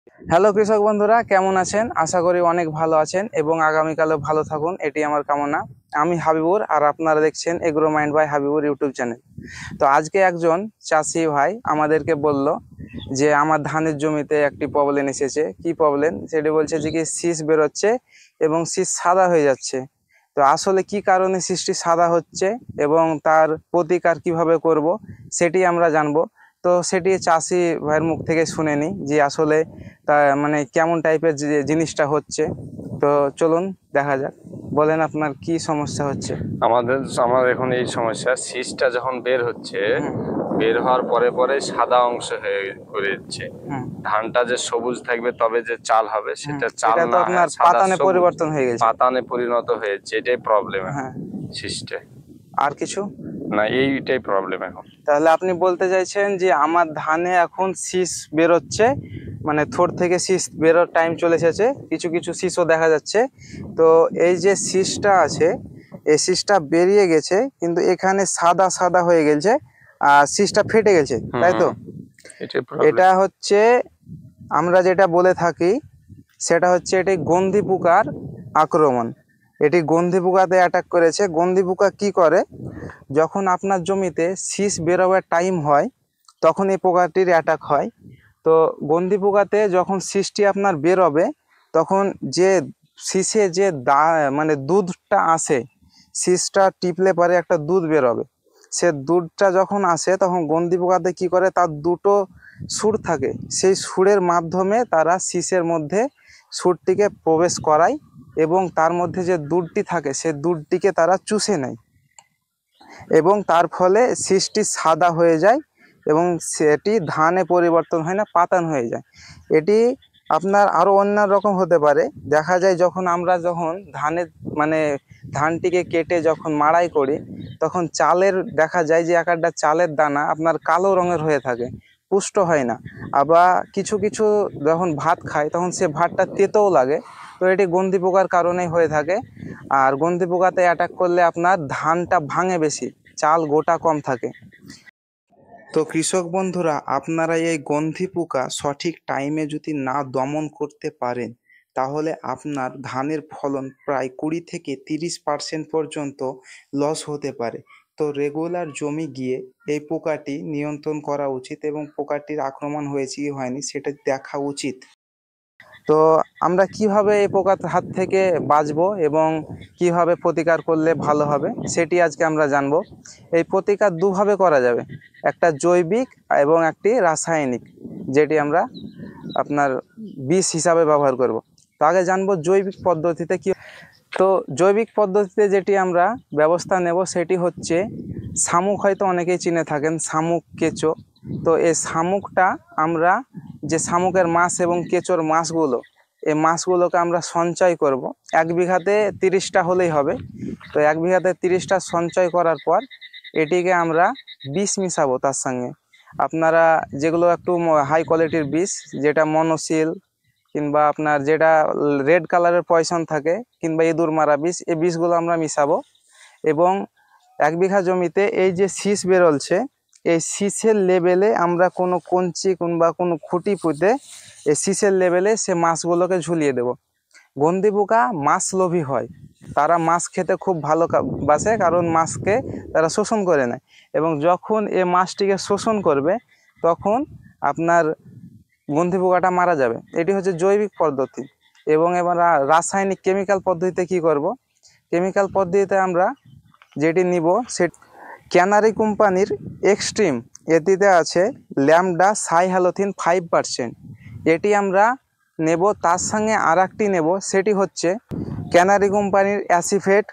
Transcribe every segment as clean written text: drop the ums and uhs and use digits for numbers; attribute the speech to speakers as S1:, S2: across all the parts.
S1: Hello কৃষক বন্ধুরা, কেমন আছেন? আশা করি অনেক ভালো আছেন এবং আগামীকালও ভালো থাকুন, এটি আমার কামনা। আমি হাবিবুর, আর আপনারা দেখছেন agro mind by Habibur YouTube channel. তো আজকে একজন চাষি ভাই আমাদেরকে বলল যে আমার ধানের জমিতে একটি প্রবলেম এসেছে। কি প্রবলেম সেটি বলছে যে কি শীষ বেরোচ্ছে এবং শীষ সাদা হয়ে যাচ্ছে। তো আসলে কি কারণে শীষটি সাদা হচ্ছে এবং তার প্রতিকার কিভাবে করব সেটি আমরা জানবো। তো সেটি চাষি ভাইয়ের মুখ থেকে শুনে নিই যে আসলে তা মানে কেমন টাইপের জিনিসটা হচ্ছে। তো চলুন দেখা যাক, বলেন আপনার কি সমস্যা হচ্ছে।
S2: আমার এখন এই সমস্যা, শীষটা যখন বের হচ্ছে,
S1: হুম,
S2: বের হওয়ার পরে পরে সাদা অংশ হয়ে করে যাচ্ছে।
S1: হুম,
S2: ধানটা যে সবুজ থাকবে তবে যে চাল হবে,
S1: হুম।
S2: সেটা চাল
S1: এটা তো
S2: না হয়ে
S1: আপনার
S2: সাদা
S1: পাতানে
S2: সবুজ
S1: পরিবর্তন হয়ে গেছে।
S2: পাতানে পরিণত হয়েছে। এটাই প্রবলেম এখন
S1: হ্যাঁ,
S2: শীষটা।
S1: আর কিছু?
S2: না, এইটাই প্রবলেম এখন।
S1: তাহলে আপনি বলতে চাইছেন যে আমার ধানে এখন শীষ বেরোচ্ছে, মানে থোড় থেকে শীষ বেরোর টাইম চলে এসেছে, কিছু কিছু শীষও দেখা যাচ্ছে। তো এই যে শীষটা আছে, এই শীষটা বেরিয়ে গেছে কিন্তু এখানে সাদা সাদা হয়ে গেছে আর শীষটা ফেটে গেছে, তাই তো?
S2: এটাই প্রবলেম।
S1: এটা হচ্ছে আমরা যেটা বলে থাকি, সেটা হচ্ছে এটি গন্ধি পোকার আক্রমণ। এটি গন্ধি পোকাতে অ্যাটাক করেছে। গন্ধি পোকা কি করে, যখন আপনার জমিতে শীষ বেরোবার টাইম হয় তখন এই পোকাটির অ্যাটাক হয়। তো গন্ধি পোকাতে যখন শীষটি আপনার বেরোবে, তখন যে শীষে যে মানে দুধটা আসে, শীষটা টিপলে পরে একটা দুধ বেরোবে। সে দুধটা যখন আসে তখন গন্ধি পোকাতে কি করে, তার দুটো সুর থাকে, সেই সুরের মাধ্যমে তারা শীষের মধ্যে সুরটিকে প্রবেশ করায় এবং তার মধ্যে যে দুধটি থাকে সে দুধটিকে তারা চুষে নেয় এবং তার ফলে শীষটি সাদা হয়ে যায় এবং সেটি ধানে পরিবর্তন হয় না, পাতান হয়ে যায়। এটি আপনার আরও অন্য রকম হতে পারে। দেখা যায় যখন ধানের মানে ধানটিকে কেটে যখন মাড়াই করি, তখন চালের দেখা যায় যে এক একটা চালের দানা আপনার কালো রঙের হয়ে থাকে, পুষ্ট হয় না। আবার কিছু কিছু যখন ভাত খায় তখন সে ভাতটা তেতোও লাগে। তো এটি গন্ধি পোকার কারণেই হয়ে থাকে। আর গন্ধি পোকাতে অ্যাটাক করলে আপনার ধানটা ভাঙে বেশি, চাল গোটা কম থাকে। তো কৃষক বন্ধুরা, আপনারা এই গন্ধি পোকা সঠিক টাইমে যদি না দমন করতে পারেন, তাহলে আপনার ধানের ফলন প্রায় 20 থেকে 30% পর্যন্ত লস হতে পারে। তো রেগুলার জমি গিয়ে এই পোকাটি নিয়ন্ত্রণ করা উচিত এবং পোকাটির আক্রমণ হয়েছে কি হয়নি সেটা দেখা উচিত। তো আমরা কিভাবে এই পোকার হাত থেকে বাঁচবো এবং কিভাবে প্রতিকার করলে ভালো হবে সেটি আজকে আমরা জানবো। এই প্রতিকার দুভাবে করা যাবে, একটা জৈবিক এবং একটি রাসায়নিক, যেটি আমরা আপনার বিষ হিসাবে ব্যবহার করব। তো আগে জানবো জৈবিক পদ্ধতিতে কি। তো জৈবিক পদ্ধতিতে যেটি আমরা ব্যবস্থা নেব সেটি হচ্ছে শামুক, হয়তো অনেকেই চিনে থাকেন শামুক, কেঁচো। তো এই শামুকটা আমরা, যে শামুকের মাছ এবং কেঁচোর মাছগুলো, এই মাছগুলোকে আমরা সঞ্চয় করব। 1 বিঘাতে 30টা হলেই হবে। তো 1 বিঘাতে 30টা সঞ্চয় করার পর এটিকে আমরা বিষ মিশাবো তার সঙ্গে। আপনারা যেগুলো একটু হাই কোয়ালিটির বিষ, যেটা মনোসিল কিংবা আপনার যেটা রেড কালারের পয়সন থাকে কিংবা ইঁদুর মারা বিষ, এই বিষগুলো আমরা মিশাবো। এবং 1 বিঘা জমিতে এই যে শীষ বেরোচ্ছে, এই শীষের লেভেলে আমরা কোনো কঞ্চি কিংবা কোনো খুঁটি পুঁতে এই শীষের লেভেলে সে মাছগুলোকে ঝুলিয়ে দেব। গন্ধি পোকা মাছ লোভী হয়, তারা মাছ খেতে খুব ভালোবাসে, কারণ মাছকে তারা শোষণ করে নেয়। এবং যখন এ মাছটিকে শোষণ করবে তখন আপনার গন্ধি পোকাটা মারা যাবে। এটি হচ্ছে জৈবিক পদ্ধতি। এবং এবার রাসায়নিক কেমিক্যাল পদ্ধতিতে কি করব, কেমিক্যাল পদ্ধতিতে আমরা যেটি নিব সে ক্যানারি কোম্পানির এক্সট্রিম, এটিতে আছে ল্যামডা সাইহ্যালোথিন 5%। এটি আমরা নেব। তার সঙ্গে আর একটি নেব, সেটি হচ্ছে ক্যানারি কোম্পানির অ্যাসিফেট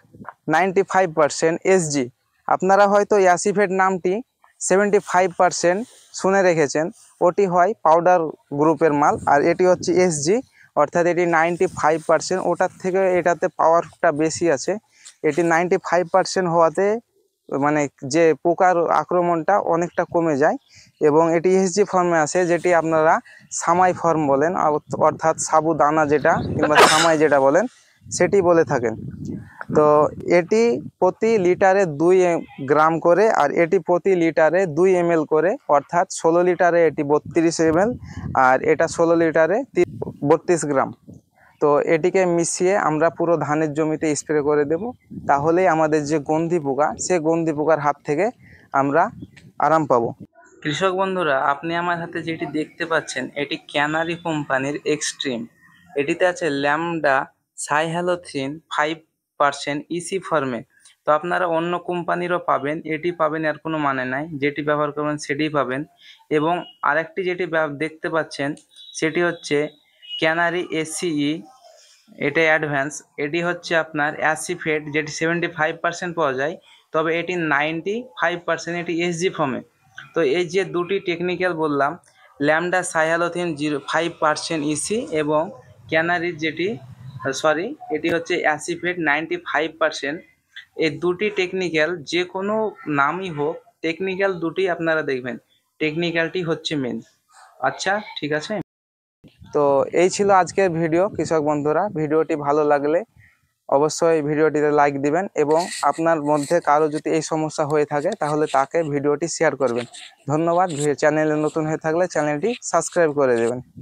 S1: 95% এসজি। আপনারা হয়তো অ্যাসিফেট নামটি 75% শুনে রেখেছেন, ওটি হয় পাউডার গ্রুপের মাল, আর এটি হচ্ছে এসজি, অর্থাৎ এটি 95%। ওটার থেকে এটাতে পাওয়ারটা বেশি আছে। এটি 95% হওয়াতে মানে যে পোকার আক্রমণটা অনেকটা কমে যায় এবং এটি এসজি ফর্মে আসে, যেটি আপনারা সামাই ফর্ম বলেন, অর্থাৎ সাবুদানা যেটা কিংবা সামাই যেটা বলেন সেটি বলে থাকেন। তো এটি প্রতি লিটারে 2 গ্রাম করে, আর এটি প্রতি লিটারে 2 ml করে, অর্থাৎ 16 লিটারে এটি 32 ml, আর এটা 16 লিটারে 32 গ্রাম। তো এটিকে মিশিয়ে আমরা পুরো ধানের জমিতে স্প্রে করে দেব। তাহলেই আমাদের যে গন্ধি পোকা, সে গন্ধি পোকার হাত থেকে আমরা আরাম পাবো। কৃষক বন্ধুরা, আপনি আমার হাতে যেটি দেখতে পাচ্ছেন এটি ক্যানারি কোম্পানির এক্সট্রিম। এটিতে আছে ল্যামডা সাইহ্যালোথ্রিন 5% ইসি ফর্মে। তো আপনারা অন্য কোম্পানিরও পাবেন, এটি পাবেন এর কোনো মানে নাই, যেটি ব্যবহার করবেন সেটিই পাবেন। এবং আরেকটি যেটি দেখতে পাচ্ছেন সেটি হচ্ছে ক্যানারি এসিই, এটা অ্যাডভান্স। এটি হচ্ছে আপনার অ্যাসিফেট, যেটি 75% পাওয়া যায়, তবে এটি 95% এটি এসজি ফর্মে। তো এই যে দুটি টেকনিক্যাল বললাম, ল্যামডা সাইহ্যালোথিন 5% ইসি এবং ক্যানারির যেটি এটি হচ্ছে অ্যাসিফেট 95%। এই দুটি টেকনিক্যাল, যে কোনো নামই হোক, টেকনিক্যাল দুটি আপনারা দেখবেন, টেকনিক্যালটি হচ্ছে মেন। আচ্ছা, ঠিক আছে। তো এই ছিল আজকের ভিডিও। কৃষক বন্ধুরা, ভিডিওটি ভালো লাগলে অবশ্যই ভিডিওটিতে লাইক দিবেন, এবং আপনার মধ্যে কারো যদি এই সমস্যা হয়ে থাকে তাহলে তাকে ভিডিওটি শেয়ার করবেন। ধন্যবাদ। চ্যানেলে নতুন হয়ে থাকলে চ্যানেলটি সাবস্ক্রাইব করে দেবেন।